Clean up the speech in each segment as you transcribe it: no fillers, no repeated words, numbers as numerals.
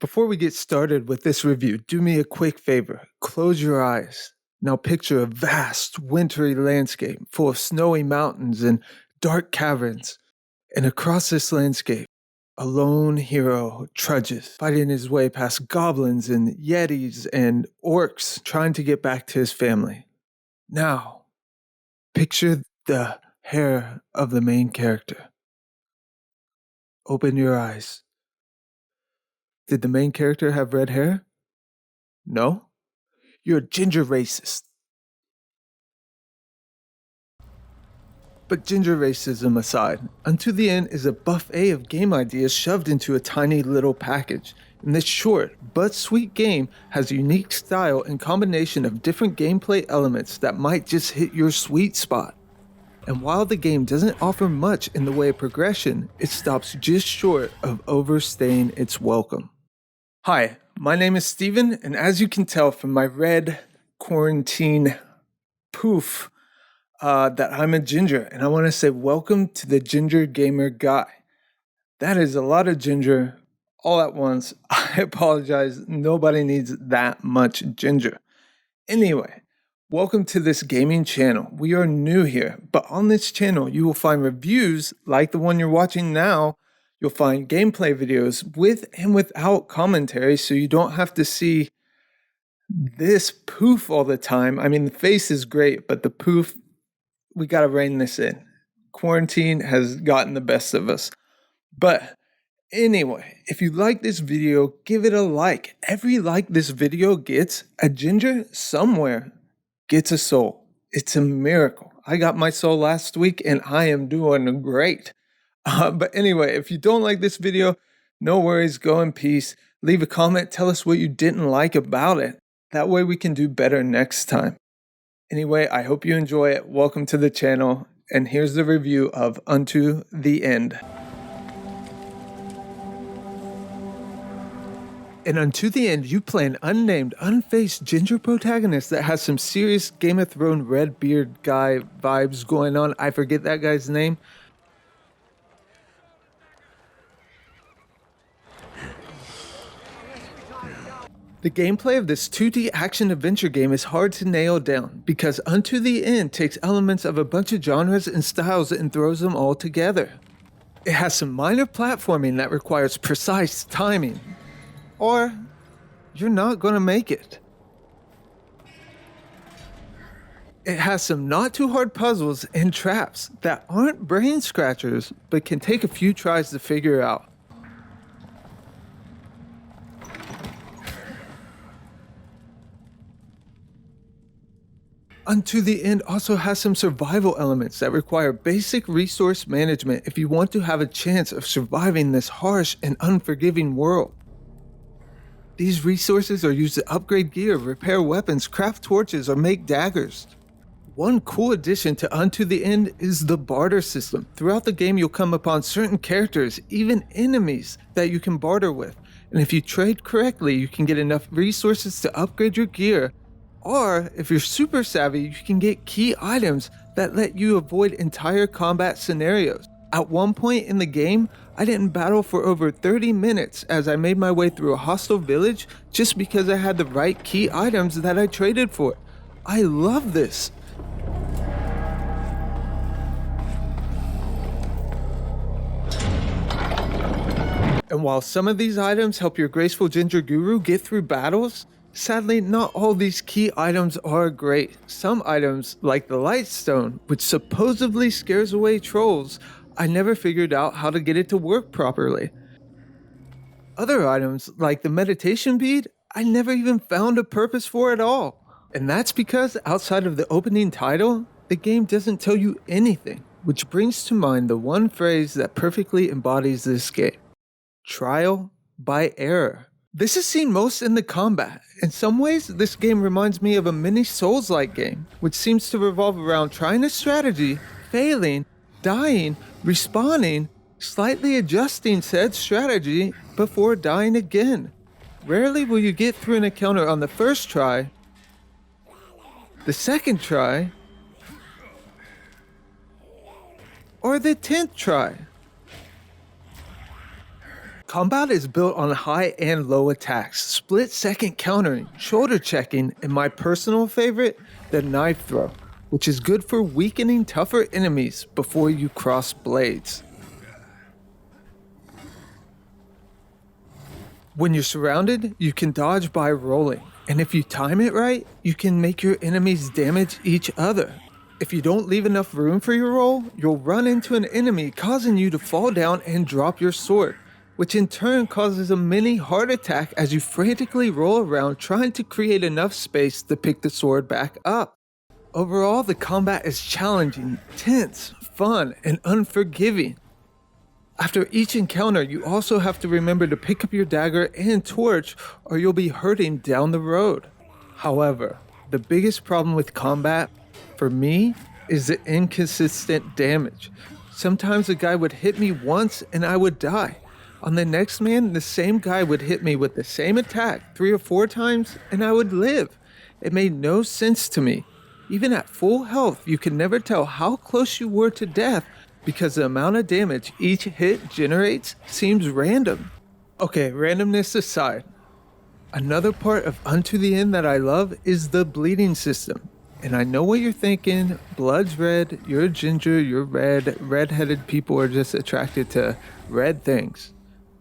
Before we get started with this review, do me a quick favor. Close your eyes. Now picture a vast, wintry landscape full of snowy mountains and dark caverns. And across this landscape, a lone hero trudges, fighting his way past goblins and yetis and orcs, trying to get back to his family. Now, picture the hair of the main character. Open your eyes. Did the main character have red hair? No? You're a ginger racist. But ginger racism aside, Unto the End is a buffet of game ideas shoved into a tiny little package. And this short but sweet game has a unique style and combination of different gameplay elements that might just hit your sweet spot. And while the game doesn't offer much in the way of progression, it stops just short of overstaying its welcome. Hi, my name is Steven, and as you can tell from my red quarantine poof, that I'm a ginger, and I want to say welcome to the Ginger Gamer Guy. That is a lot of ginger all at once. I apologize, nobody needs that much ginger. Anyway, welcome to this gaming channel. We are new here, but on this channel you will find reviews like the one you're watching now. You'll find gameplay videos with and without commentary, so you don't have to see this poof all the time. I mean, the face is great, but the poof, we gotta rein this in. Quarantine has gotten the best of us. But anyway, if you like this video, give it a like. Every like this video gets, a ginger somewhere gets a soul. It's a miracle. I got my soul last week and I am doing great. But anyway, if you don't like this video, no worries, go in peace. Leave a comment, tell us what you didn't like about it. That way we can do better next time. Anyway, I hope you enjoy it. Welcome to the channel, and here's the review of Unto the End. In Unto the End, you play an unnamed, unfaced ginger protagonist that has some serious Game of Thrones red beard guy vibes going on. I forget that guy's name. The gameplay of this 2D action-adventure game is hard to nail down because Unto the End takes elements of a bunch of genres and styles and throws them all together. It has some minor platforming that requires precise timing, or you're not going to make it. It has some not too hard puzzles and traps that aren't brain scratchers but can take a few tries to figure out. Unto the End also has some survival elements that require basic resource management if you want to have a chance of surviving this harsh and unforgiving world. These resources are used to upgrade gear, repair weapons, craft torches, or make daggers. One cool addition to Unto the End is the barter system. Throughout the game you'll come upon certain characters, even enemies, that you can barter with. And if you trade correctly, you can get enough resources to upgrade your gear. Or, if you're super savvy, you can get key items that let you avoid entire combat scenarios. At one point in the game, I didn't battle for over 30 minutes as I made my way through a hostile village just because I had the right key items that I traded for. I love this. And while some of these items help your graceful ginger guru get through battles, sadly, not all these key items are great. Some items, like the Lightstone, which supposedly scares away trolls, I never figured out how to get it to work properly. Other items, like the meditation bead, I never even found a purpose for at all. And that's because outside of the opening title, the game doesn't tell you anything, which brings to mind the one phrase that perfectly embodies this game: trial by error. This is seen most in the combat. In some ways, this game reminds me of a mini Souls-like game, which seems to revolve around trying a strategy, failing, dying, respawning, slightly adjusting said strategy before dying again. Rarely will you get through an encounter on the first try, the second try, or the 10th try. Combat is built on high and low attacks, split-second countering, shoulder checking, and my personal favorite, the knife throw, which is good for weakening tougher enemies before you cross blades. When you're surrounded, you can dodge by rolling, and if you time it right, you can make your enemies damage each other. If you don't leave enough room for your roll, you'll run into an enemy causing you to fall down and drop your sword, which in turn causes a mini heart attack as you frantically roll around trying to create enough space to pick the sword back up. Overall, the combat is challenging, tense, fun, and unforgiving. After each encounter, you also have to remember to pick up your dagger and torch or you'll be hurting down the road. However, the biggest problem with combat, for me, is the inconsistent damage. Sometimes a guy would hit me once and I would die. On the next man, the same guy would hit me with the same attack 3 or 4 times and I would live. It made no sense to me. Even at full health, you can never tell how close you were to death because the amount of damage each hit generates seems random. Okay, randomness aside, another part of Unto the End that I love is the bleeding system. And I know what you're thinking, blood's red, you're a ginger, you're red, red-headed people are just attracted to red things.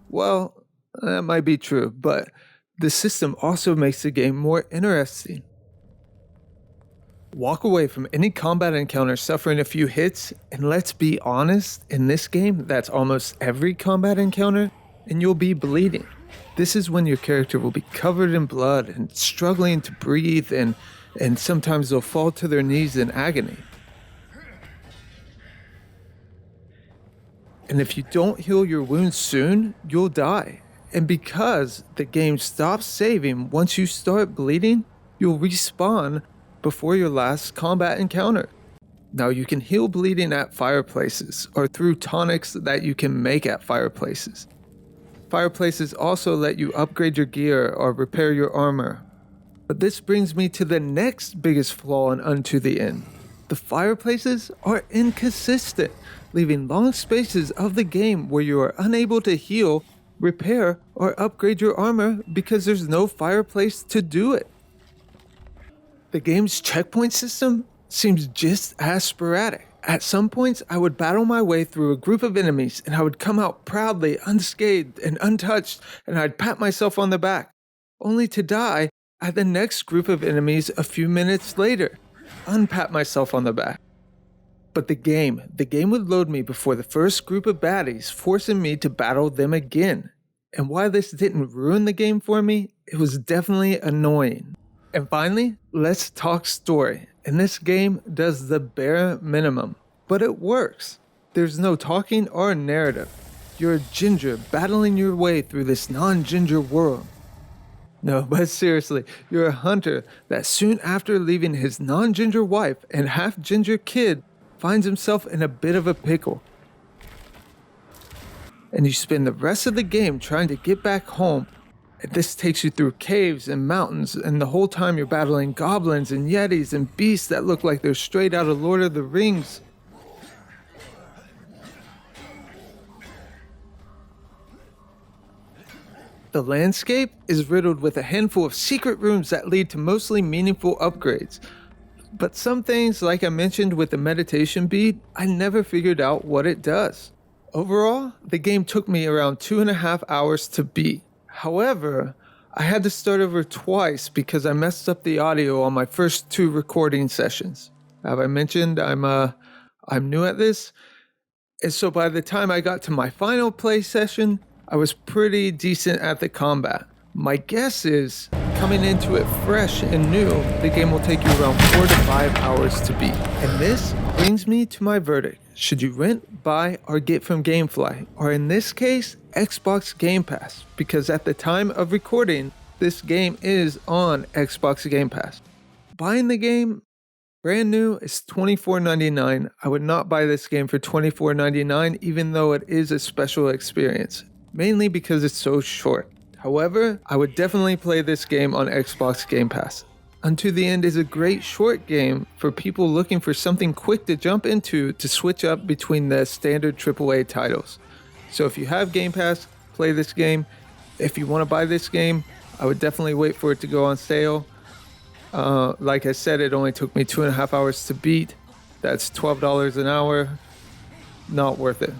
Well, that might be true, but the system also makes the game more interesting. Walk away from any combat encounter suffering a few hits, and let's be honest, in this game, that's almost every combat encounter, and you'll be bleeding. This is when your character will be covered in blood and struggling to breathe, and sometimes they'll fall to their knees in agony. And if you don't heal your wounds soon, you'll die. And because the game stops saving once you start bleeding, you'll respawn before your last combat encounter. Now you can heal bleeding at fireplaces or through tonics that you can make at fireplaces. Fireplaces also let you upgrade your gear or repair your armor. But this brings me to the next biggest flaw in Unto the End. The fireplaces are inconsistent, leaving long spaces of the game where you are unable to heal, repair, or upgrade your armor because there's no fireplace to do it. The game's checkpoint system seems just as sporadic. At some points, I would battle my way through a group of enemies and I would come out proudly, unscathed and untouched, and I'd pat myself on the back, only to die at the next group of enemies a few minutes later, unpat myself on the back. But the game would load me before the first group of baddies, forcing me to battle them again. And while this didn't ruin the game for me, it was definitely annoying. And finally, let's talk story. And this game does the bare minimum, but it works. There's no talking or narrative. You're a ginger battling your way through this non-ginger world. No, but seriously, you're a hunter that soon after leaving his non-ginger wife and half-ginger kid finds himself in a bit of a pickle. And you spend the rest of the game trying to get back home. And this takes you through caves and mountains, and the whole time you're battling goblins and yetis and beasts that look like they're straight out of Lord of the Rings. The landscape is riddled with a handful of secret rooms that lead to mostly meaningful upgrades. But some things, like I mentioned with the meditation bead, I never figured out what it does. Overall, the game took me around 2.5 hours to beat. However, I had to start over twice because I messed up the audio on my first 2 recording sessions. Have I mentioned I'm new at this? And so by the time I got to my final play session, I was pretty decent at the combat. My guess is, coming into it fresh and new, the game will take you around 4 to 5 hours to beat. And this brings me to my verdict. Should you rent, buy, or get from GameFly, or in this case, Xbox Game Pass? Because at the time of recording, this game is on Xbox Game Pass. Buying the game, brand new, is $24.99. I would not buy this game for $24.99, even though it is a special experience, mainly because it's so short. However, I would definitely play this game on Xbox Game Pass. Unto the End is a great short game for people looking for something quick to jump into to switch up between the standard AAA titles. So if you have Game Pass, play this game. If you want to buy this game, I would definitely wait for it to go on sale. Like I said, it only took me 2.5 hours to beat. That's $12 an hour. Not worth it.